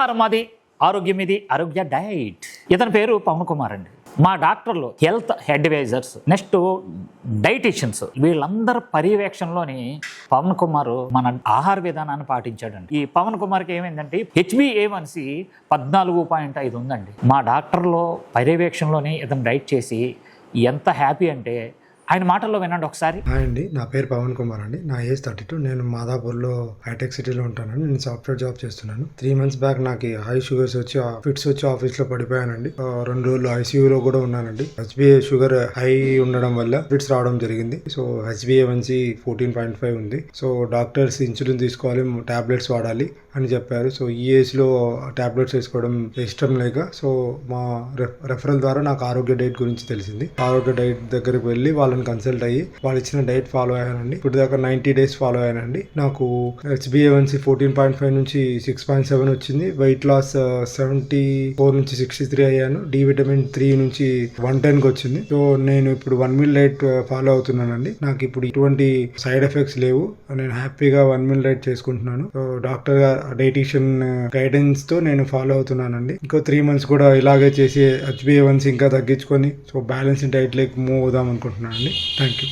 ఆహారం మాది, ఆరోగ్యం ఇది, ఆరోగ్య డైట్. ఇతని పేరు పవన్ కుమార్ అండి. మా డాక్టర్లు, హెల్త్ అడ్వైజర్స్, నెక్స్ట్ డైటీషియన్స్, వీళ్ళందరి పర్యవేక్షణలోని పవన్ కుమార్ మన ఆహార విధానాన్ని పాటించాడండి. ఈ పవన్ కుమార్కి ఏమైందంటే HbA1c 14.5 ఉందండి. మా డాక్టర్లో పర్యవేక్షణలోని ఇతను డైట్ చేసి ఎంత హ్యాపీ అంటే ఆయన మాటల్లో వినండి ఒకసారి. హాయ్ అండి, నా పేరు పవన్ కుమార్ అండి. నా ఏజ్ 32. నేను మాదాపూర్లో హైటెక్ సిటీలో ఉంటానండి. నేను సాఫ్ట్వేర్ జాబ్ చేస్తున్నాను. 3 months బ్యాక్ నాకు హై షుగర్స్ వచ్చి ఫిట్స్ వచ్చి ఆఫీస్లో పడిపోయానండి. 2 రోజులు ఐసీయూలో కూడా ఉన్నానండి. HbA షుగర్ హై ఉండడం వల్ల ఫిట్స్ రావడం జరిగింది. సో HbA1c 14.5 ఉంది. సో డాక్టర్స్ ఇన్సులిన్ తీసుకోవాలి, టాబ్లెట్స్ వాడాలి అని చెప్పారు. సో ఈ ఏజ్లో టాబ్లెట్స్ వేసుకోవడం ఇష్టం లేక సో మా రెఫరల్ ద్వారా నాకు ఆరోగ్య డైట్ గురించి తెలిసింది. ఆరోగ్య డైట్ దగ్గరికి వెళ్ళి వాళ్ళని కన్సల్ట్ అయ్యి వాళ్ళు ఇచ్చిన డైట్ ఫాలో అయ్యానండి. ఇప్పుడు దాకా 90 days ఫాలో అయ్యానండి. నాకు HbA1c 14.5 నుంచి 6.7 వచ్చింది. వెయిట్ లాస్ 74 నుంచి 63 అయ్యాను. డి విటమిన్ 3 నుంచి 110కి వచ్చింది. సో నేను ఇప్పుడు 1 meal డైట్ ఫాలో అవుతున్నానండి. నాకు ఇప్పుడు ఎటువంటి సైడ్ ఎఫెక్ట్స్ లేవు. నేను హ్యాపీగా 1 meal డైట్ చేసుకుంటున్నాను. సో డాక్టర్ డైటీషియన్ గైడెన్స్ తో నేను ఫాలో అవుతున్నానండి. ఇంకో 3 months కూడా ఇలాగే చేసి HbA1c ఇంకా తగ్గించుకొని సో బ్యాలెన్స్ డైట్ లేక మూవ్ అవుదాం అనుకుంటున్నాను అండి. Thank you.